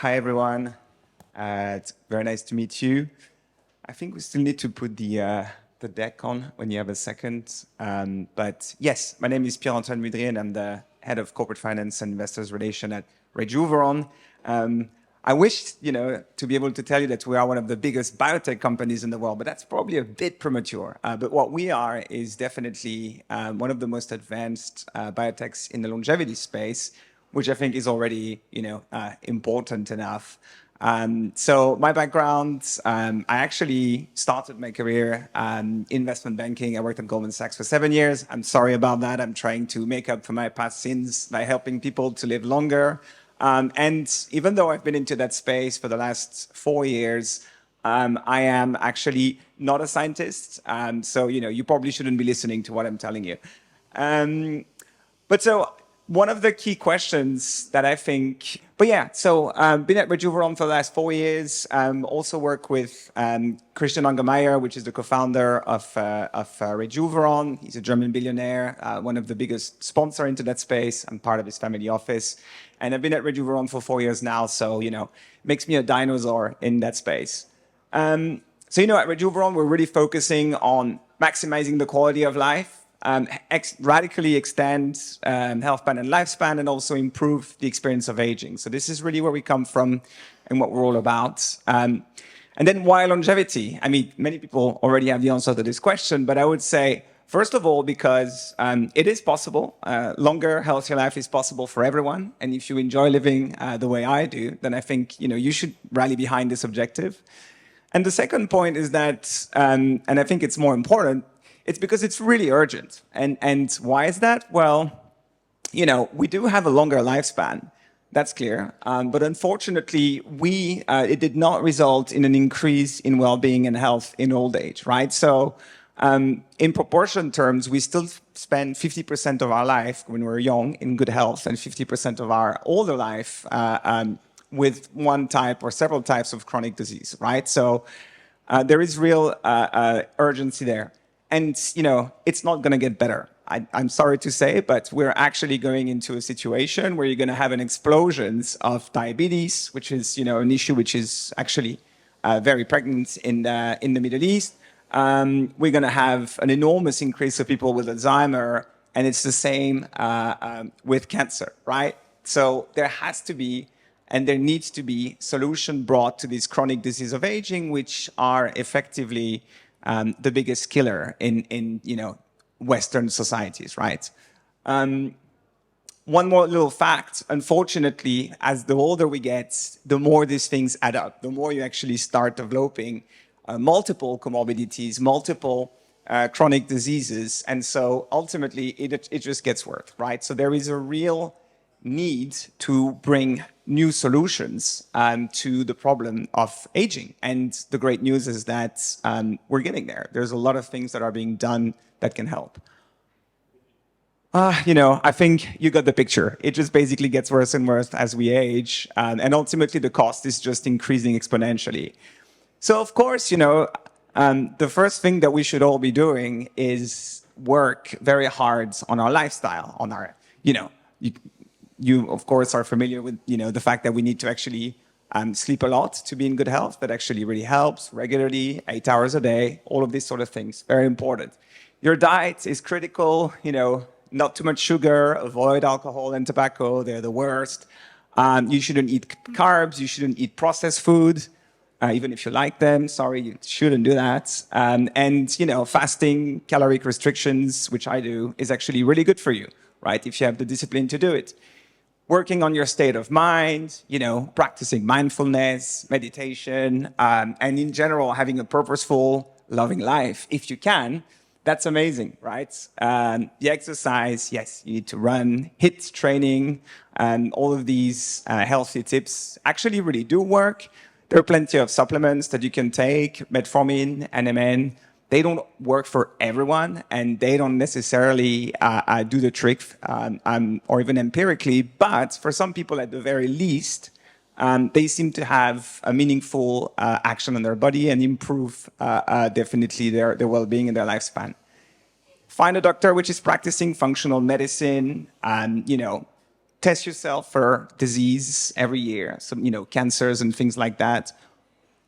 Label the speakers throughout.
Speaker 1: Hi, everyone. It's very nice to meet you. I think we still need to put the deck on when you have a second. But yes, my name is Pierre-Antoine Mudry, and I'm the head of corporate finance and investors relation at Rejuveron. I wish, to be able to tell you that we are one of the biggest biotech companies in the world, but that's probably a bit premature. But what we are is definitely one of the most advanced biotechs in the longevity space, which I think is already, important enough. So my background, I actually started my career investment banking. I worked at Goldman Sachs for 7 years. I'm sorry about that. I'm trying to make up for my past sins by helping people to live longer. And even though I've been into that space for the last 4 years, I am actually not a scientist. So, you probably shouldn't be listening to what I'm telling you. But so one of the key questions that I think, been at Rejuveron for the last 4 years. Also work with Christian Angermayer, which is the co-founder of Rejuveron. He's a German billionaire, one of the biggest sponsor into that space. I'm part of his family office. And I've been at Rejuveron for 4 years now, so, makes me a dinosaur in that space. At Rejuveron, we're really focusing on maximizing the quality of life, radically extend health span and lifespan, and also improve the experience of aging. So this is really where we come from and what we're all about. And then why longevity? I mean, many people already have the answer to this question, but I would say, first of all, because it is possible. Longer, healthier life is possible for everyone. And if you enjoy living the way I do, then I think you should rally behind this objective. And the second point is that, and I think it's more important, it's because it's really urgent. And why is that? Well, we do have a longer lifespan. That's clear. But unfortunately, it did not result in an increase in well-being and health in old age, right? So in proportion terms, we still spend 50% of our life when we're young in good health and 50% of our older life with one type or several types of chronic disease, right? So there is real urgency there. And, it's not going to get better. I'm sorry to say, but we're actually going into a situation where you're going to have an explosion of diabetes, which is, an issue which is actually very pregnant in the Middle East. We're going to have an enormous increase of people with Alzheimer, and it's the same with cancer, right? So there has to be, and there needs to be, solution brought to this chronic disease of aging, which are effectively the biggest killer in Western societies, right? One more little fact, unfortunately, as the older we get, the more these things add up, the more you actually start developing multiple comorbidities, multiple chronic diseases. And so ultimately, it just gets worse, right? So there is a real need to bring new solutions to the problem of aging. And the great news is that we're getting there. There's a lot of things that are being done that can help. I think you got the picture. It just basically gets worse and worse as we age. And ultimately, the cost is just increasing exponentially. So, of course, the first thing that we should all be doing is work very hard on our lifestyle, on our, you, of course, are familiar with, the fact that we need to actually sleep a lot to be in good health. That actually really helps regularly, 8 hours a day, all of these sort of things, very important. Your diet is critical, not too much sugar, avoid alcohol and tobacco, they're the worst. You shouldn't eat carbs, you shouldn't eat processed food, even if you like them, sorry, you shouldn't do that. And, fasting, caloric restrictions, which I do, is actually really good for you, right? If you have the discipline to do it. Working on your state of mind, practicing mindfulness, meditation, and in general, having a purposeful, loving life, if you can, that's amazing, right? The exercise, yes, you need to run, HIIT training, and all of these healthy tips actually really do work. There are plenty of supplements that you can take, metformin, NMN. They don't work for everyone, and they don't necessarily do the trick, or even empirically. But for some people, at the very least, they seem to have a meaningful action on their body and improve definitely their well-being and their lifespan. Find a doctor which is practicing functional medicine, and test yourself for disease every year, so, cancers and things like that.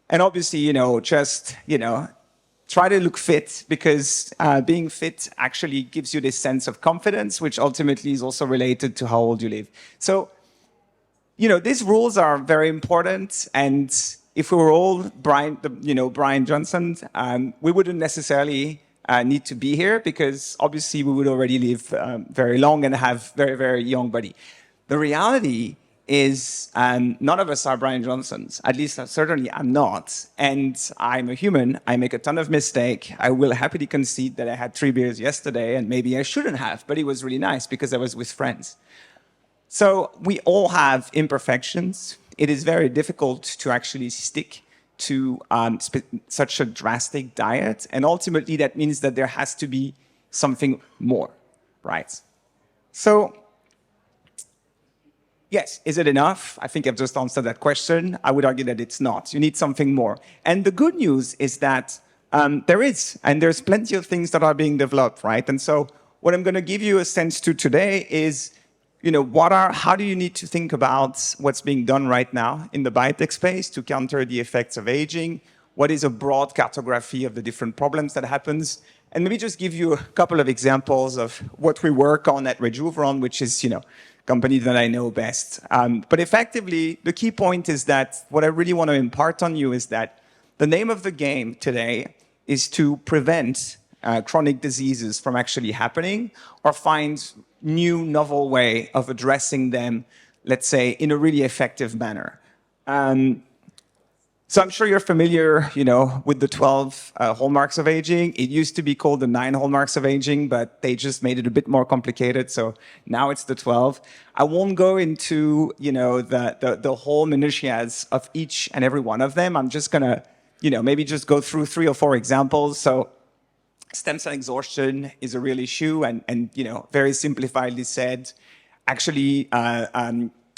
Speaker 1: And obviously, just, try to look fit, because being fit actually gives you this sense of confidence, which ultimately is also related to how old you live. So, these rules are very important. And if we were all Brian Johnson, we wouldn't necessarily need to be here, because obviously we would already live very long and have very, very young body. The reality is none of us are Brian Johnsons. At least certainly I'm not. And I'm a human. I make a ton of mistakes. I will happily concede that I had 3 beers yesterday, and maybe I shouldn't have, but it was really nice because I was with friends. So we all have imperfections. It is very difficult to actually stick to such a drastic diet. And ultimately, that means that there has to be something more, right? So, yes, is it enough? I think I've just answered that question. I would argue that it's not. You need something more. And the good news is that there is, and there's plenty of things that are being developed, right? And so what I'm going to give you a sense to today is, how do you need to think about what's being done right now in the biotech space to counter the effects of aging? What is a broad cartography of the different problems that happens? And maybe just give you a couple of examples of what we work on at Rejuveron, which is, company that I know best. But effectively, the key point is that what I really want to impart on you is that the name of the game today is to prevent chronic diseases from actually happening, or find new, novel way of addressing them, let's say, in a really effective manner. So I'm sure you're familiar, with the 12 hallmarks of aging. It used to be called the 9 hallmarks of aging, but they just made it a bit more complicated. So now it's the 12. I won't go into, the whole minutiae of each and every one of them. I'm just gonna, maybe just go through 3 or 4 examples. So stem cell exhaustion is a real issue, and very simplifiedly said, actually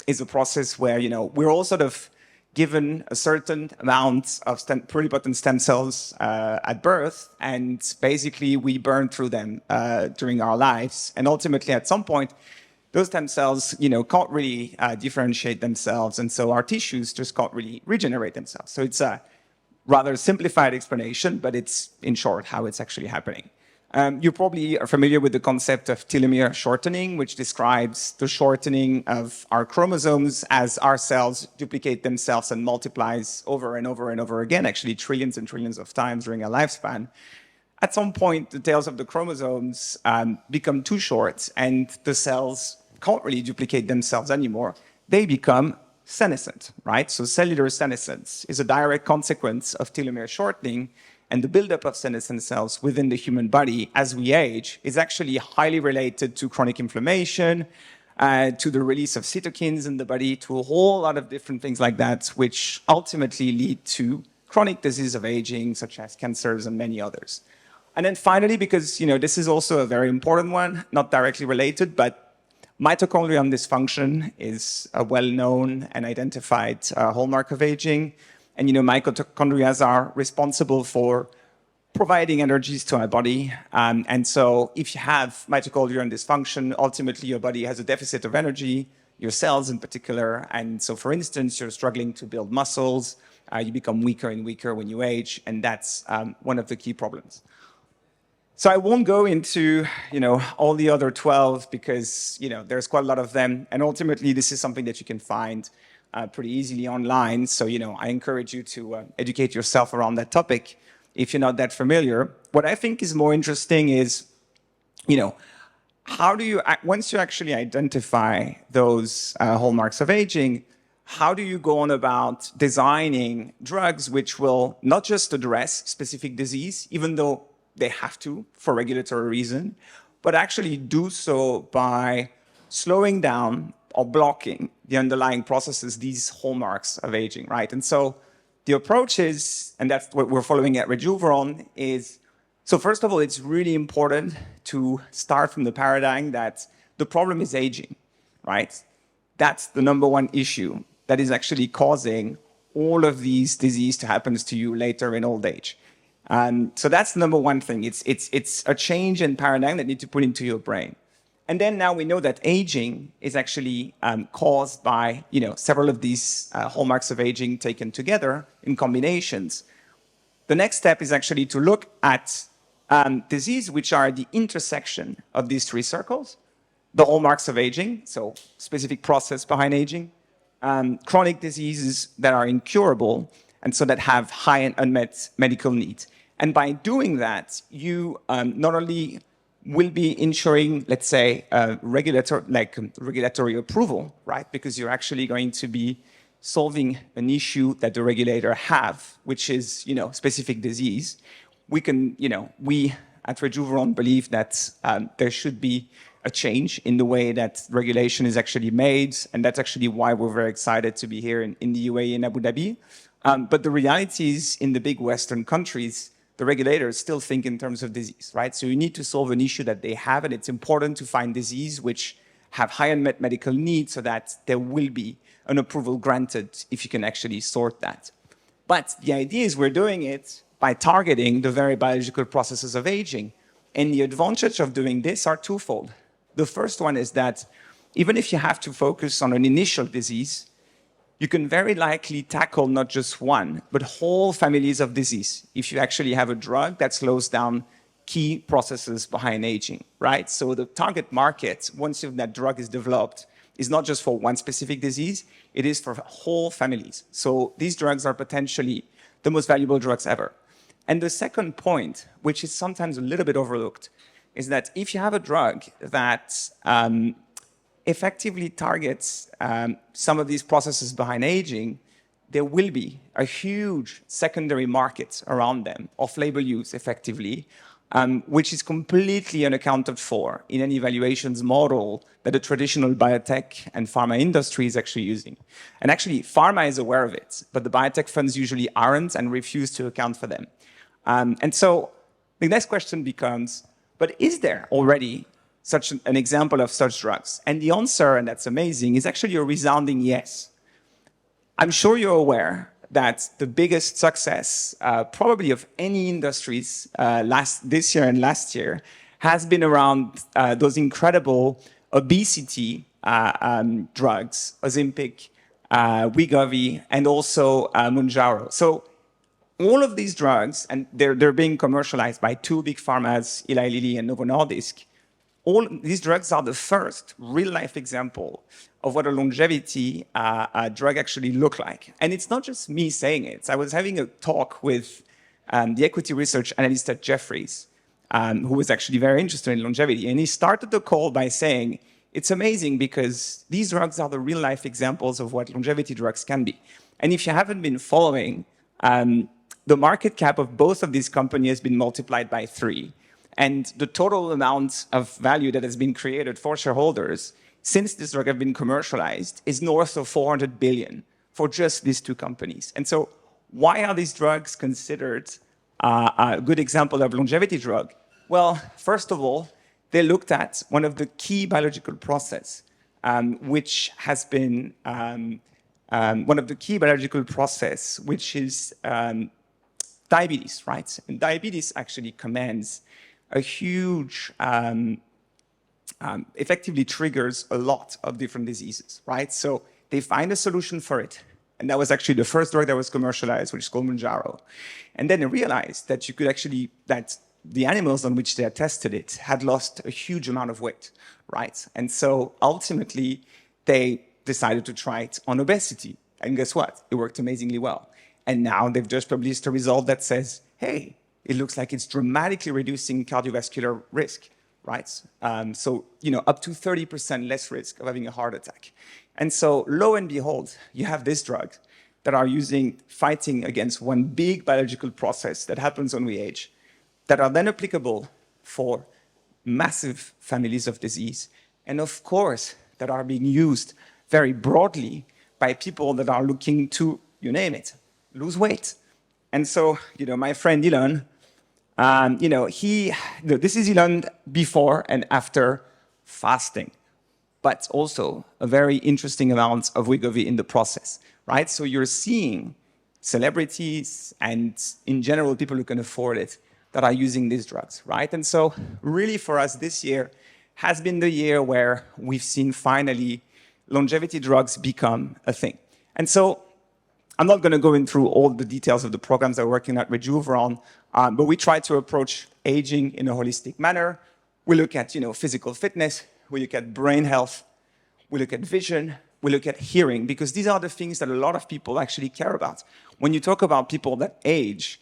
Speaker 1: is a process where, we're all sort of given a certain amount of pluripotent stem cells at birth, and basically we burn through them during our lives. And ultimately, at some point, those stem cells, can't really differentiate themselves, and so our tissues just can't really regenerate themselves. So it's a rather simplified explanation, but it's, in short, how it's actually happening. You probably are familiar with the concept of telomere shortening, which describes the shortening of our chromosomes as our cells duplicate themselves and multiplies over and over and over again, actually trillions and trillions of times during a lifespan. At some point, the tails of the chromosomes become too short, and the cells can't really duplicate themselves anymore. They become senescent, right? So cellular senescence is a direct consequence of telomere shortening, and the buildup of senescent cells within the human body as we age is actually highly related to chronic inflammation, to the release of cytokines in the body, to a whole lot of different things like that, which ultimately lead to chronic disease of aging, such as cancers and many others. And then finally, because this is also a very important one, not directly related, but mitochondrial dysfunction is a well-known and identified hallmark of aging. And mitochondria are responsible for providing energies to our body. And so if you have mitochondrial dysfunction, ultimately your body has a deficit of energy, your cells in particular. And so, for instance, you're struggling to build muscles. You become weaker and weaker when you age. And that's one of the key problems. So I won't go into, all the other 12, because, there's quite a lot of them. And ultimately, this is something that you can find pretty easily online. So, I encourage you to educate yourself around that topic if you're not that familiar. What I think is more interesting is, how do you, once you actually identify those hallmarks of aging, how do you go on about designing drugs which will not just address specific disease, even though they have to for regulatory reason, but actually do so by slowing down or blocking the underlying processes, these hallmarks of aging, right? And so the approach is, and that's what we're following at Rejuveron, is, so first of all, it's really important to start from the paradigm that the problem is aging, right? That's the number one issue that is actually causing all of these disease to happen to you later in old age. So that's the number one thing. It's a change in paradigm that you need to put into your brain. And then now we know that aging is actually caused by several of these hallmarks of aging taken together in combinations. The next step is actually to look at disease which are the intersection of these three circles, the hallmarks of aging, so specific process behind aging, chronic diseases that are incurable, and so that have high and unmet medical needs. And by doing that, you not only will be ensuring, let's say, regulatory approval, right? Because you're actually going to be solving an issue that the regulator have, which is, specific disease. We at Rejuveron believe that there should be a change in the way that regulation is actually made, and that's actually why we're very excited to be here in the UAE and Abu Dhabi. But the reality is, in the big Western countries, the regulators still think in terms of disease, right? So you need to solve an issue that they have, and it's important to find disease which have high unmet medical needs so that there will be an approval granted if you can actually sort that. But the idea is we're doing it by targeting the very biological processes of aging. And the advantage of doing this are twofold. The first one is that even if you have to focus on an initial disease, you can very likely tackle not just one, but whole families of disease if you actually have a drug that slows down key processes behind aging, right? So the target market, once that drug is developed, is not just for one specific disease, it is for whole families. So these drugs are potentially the most valuable drugs ever. And the second point, which is sometimes a little bit overlooked, is that if you have a drug that effectively targets some of these processes behind aging, there will be a huge secondary market around them, off-label use effectively, which is completely unaccounted for in any evaluations model that the traditional biotech and pharma industry is actually using. And actually, pharma is aware of it, but the biotech funds usually aren't and refuse to account for them. And so the next question becomes, but is there already such an example of such drugs? And the answer, and that's amazing, is actually a resounding yes. I'm sure you're aware that the biggest success, probably of any industries this year and last year, has been around those incredible obesity drugs, Ozempic, Wegovy, and also Mounjaro. So all of these drugs, and they're being commercialized by two big pharmas, Eli Lilly and Novo Nordisk. All these drugs are the first real-life example of what a longevity drug actually look like. And it's not just me saying it. I was having a talk with the equity research analyst at Jefferies, who was actually very interested in longevity. And he started the call by saying, it's amazing because these drugs are the real-life examples of what longevity drugs can be. And if you haven't been following, the market cap of both of these companies has been multiplied by 3. And the total amount of value that has been created for shareholders since this drug has been commercialized is north of 400 billion for just these two companies. And so why are these drugs considered a good example of longevity drug? Well, first of all, they looked at one of the key biological process, which has been one of the key biological process, which is diabetes, right? And diabetes actually commands a huge, effectively triggers a lot of different diseases, right? So they find a solution for it. And that was actually the first drug that was commercialized, which is called Mounjaro. And then they realized that that the animals on which they had tested it had lost a huge amount of weight, right? And so ultimately, they decided to try it on obesity. And guess what? It worked amazingly well. And now they've just published a result that says, hey, it looks like it's dramatically reducing cardiovascular risk, right? So, up to 30% less risk of having a heart attack. And so, lo and behold, you have this drug that are fighting against one big biological process that happens when we age, that are then applicable for massive families of disease. And of course, that are being used very broadly by people that are looking to, you name it, lose weight. And so, my friend Elon, this is Elon before and after fasting, but also a very interesting amount of Wegovy in the process, right? So you're seeing celebrities and in general, people who can afford it that are using these drugs, right? And so really for us this year, has been the year where we've seen finally longevity drugs become a thing. And so I'm not going to go in through all the details of the programs that we're working at Rejuveron, but we try to approach aging in a holistic manner. We look at, physical fitness, we look at brain health, we look at vision, we look at hearing, because these are the things that a lot of people actually care about. When you talk about people that age,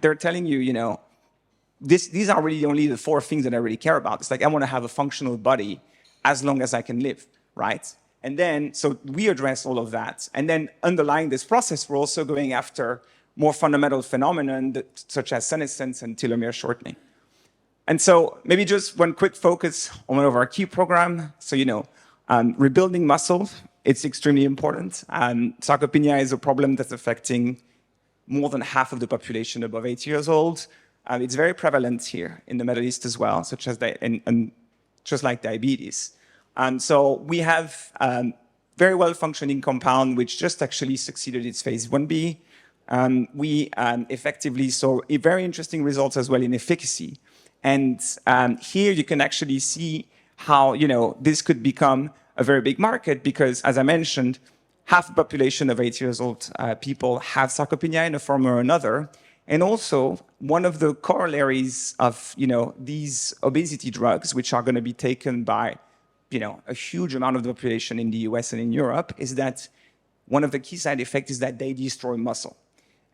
Speaker 1: they're telling you, these are really only the 4 things that I really care about. It's like, I want to have a functional body as long as I can live, right? And then, so we address all of that. And then underlying this process, we're also going after more fundamental phenomena such as senescence and telomere shortening. And so maybe just one quick focus on one of our key programs. So, rebuilding muscle, it's extremely important. Sarcopenia is a problem that's affecting more than half of the population above 80 years old. It's very prevalent here in the Middle East as well, such as and just like diabetes. So we have very well-functioning compound, which just actually succeeded its phase 1B. We effectively saw very interesting results as well in efficacy. And here you can actually see how, this could become a very big market because, as I mentioned, half the population of 80 years old people have sarcopenia in a form or another. And also, one of the corollaries of, these obesity drugs, which are going to be taken by, a huge amount of the population in the US and in Europe, is that one of the key side effects is that they destroy muscle.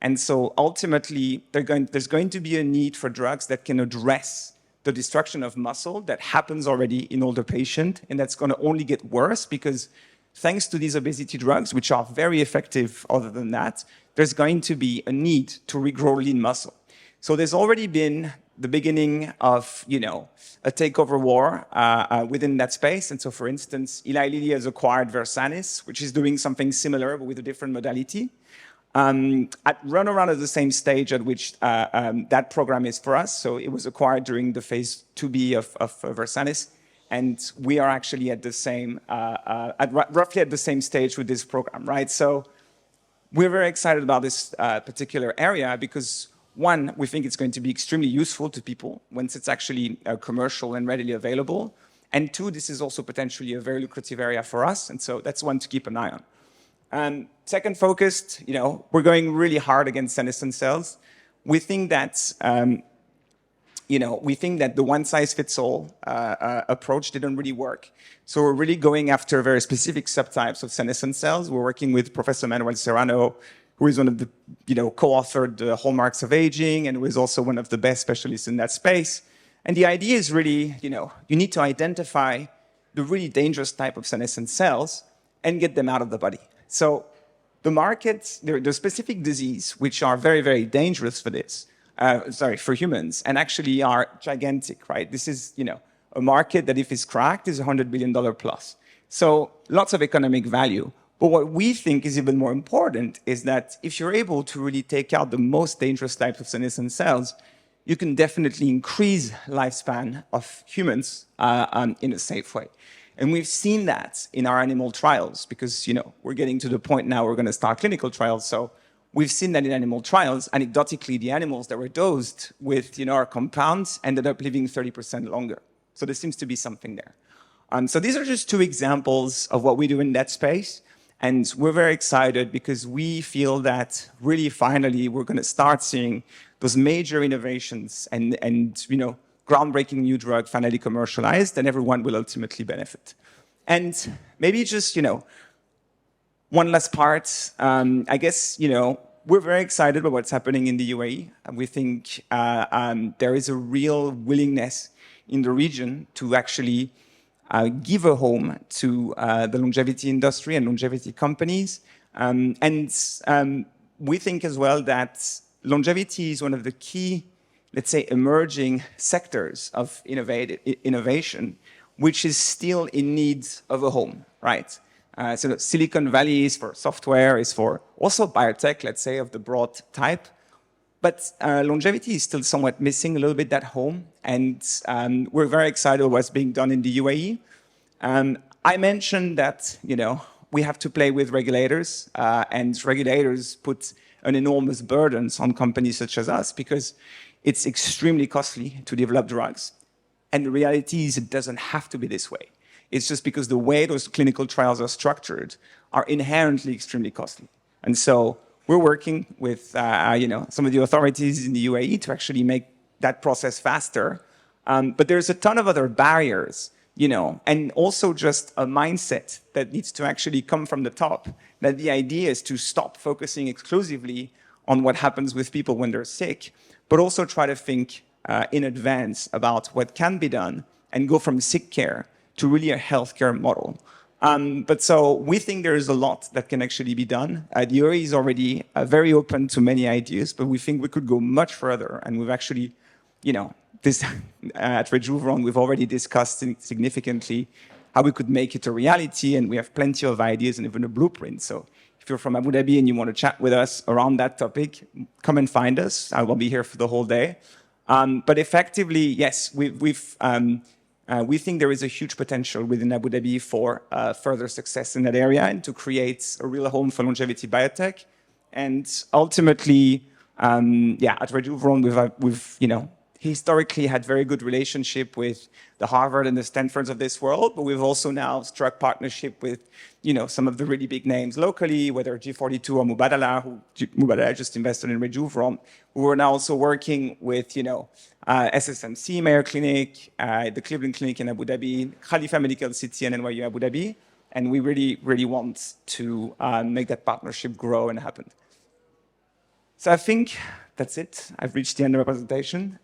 Speaker 1: And so ultimately, there's going to be a need for drugs that can address the destruction of muscle that happens already in older patients, and that's going to only get worse because thanks to these obesity drugs, which are very effective other than that, there's going to be a need to regrow lean muscle. So there's already been the beginning of, a takeover war within that space. And so, for instance, Eli Lilly has acquired Versanis, which is doing something similar, but with a different modality. Run around at the same stage at which that program is for us. So it was acquired during the phase 2B of Versanis. And we are actually at the same, roughly at the same stage with this program, right? So we're very excited about this particular area because, one, we think it's going to be extremely useful to people once it's actually commercial and readily available. And two, this is also potentially a very lucrative area for us. And so that's one to keep an eye on. Second focused, we're going really hard against senescent cells. We think that, the one-size-fits-all approach didn't really work. So we're really going after very specific subtypes of senescent cells. We're working with Professor Manuel Serrano, who is one of the, co-authored the Hallmarks of Aging and who is also one of the best specialists in that space. And the idea is really, you need to identify the really dangerous type of senescent cells and get them out of the body. So the markets, the specific disease, which are very, very dangerous for this, for humans, and actually are gigantic, right? This is, a market that if it's cracked is $100 billion plus. So lots of economic value. But what we think is even more important is that if you're able to really take out the most dangerous types of senescent cells, you can definitely increase lifespan of humans in a safe way. And we've seen that in our animal trials because, we're getting to the point now we're going to start clinical trials. So we've seen that in animal trials. Anecdotally, the animals that were dosed with, our compounds ended up living 30% longer. So there seems to be something there. So these are just 2 examples of what we do in that space. And we're very excited because we feel that really finally we're going to start seeing those major innovations and groundbreaking new drug finally commercialized, and everyone will ultimately benefit. And maybe just, one last part. I guess, we're very excited about what's happening in the UAE. We think there is a real willingness in the region to actually give a home to the longevity industry and longevity companies. We think as well that longevity is one of the key, let's say, emerging sectors of innovation, which is still in need of a home, right? So Silicon Valley is for software, is for also biotech, let's say, of the broad type. But longevity is still somewhat missing a little bit that home. And we're very excited about what's being done in the UAE. I mentioned that, we have to play with regulators, and regulators put an enormous burden on companies such as us because it's extremely costly to develop drugs. And the reality is it doesn't have to be this way. It's just because the way those clinical trials are structured are inherently extremely costly. And so we're working with some of the authorities in the UAE to actually make that process faster. But there's a ton of other barriers, and also just a mindset that needs to actually come from the top, that the idea is to stop focusing exclusively on what happens with people when they're sick, but also try to think in advance about what can be done and go from sick care to really a healthcare model. But so we think there is a lot that can actually be done. The UAE is already very open to many ideas, but we think we could go much further. And we've actually, this at Rejuveron, we've already discussed significantly how we could make it a reality. And we have plenty of ideas and even a blueprint. So if you're from Abu Dhabi and you want to chat with us around that topic, come and find us. I will be here for the whole day. But effectively, yes, we think there is a huge potential within Abu Dhabi for further success in that area and to create a real home for longevity biotech. And ultimately, at Rejuveron, we've historically had very good relationship with the Harvard and the Stanfords of this world, but we've also now struck partnership with some of the really big names locally, whether G42 or Mubadala just invested in Rejuveron. We're now also working with SSMC Mayo Clinic, the Cleveland Clinic in Abu Dhabi, Khalifa Medical City and NYU Abu Dhabi, and we really, really want to make that partnership grow and happen. So I think that's it. I've reached the end of my presentation.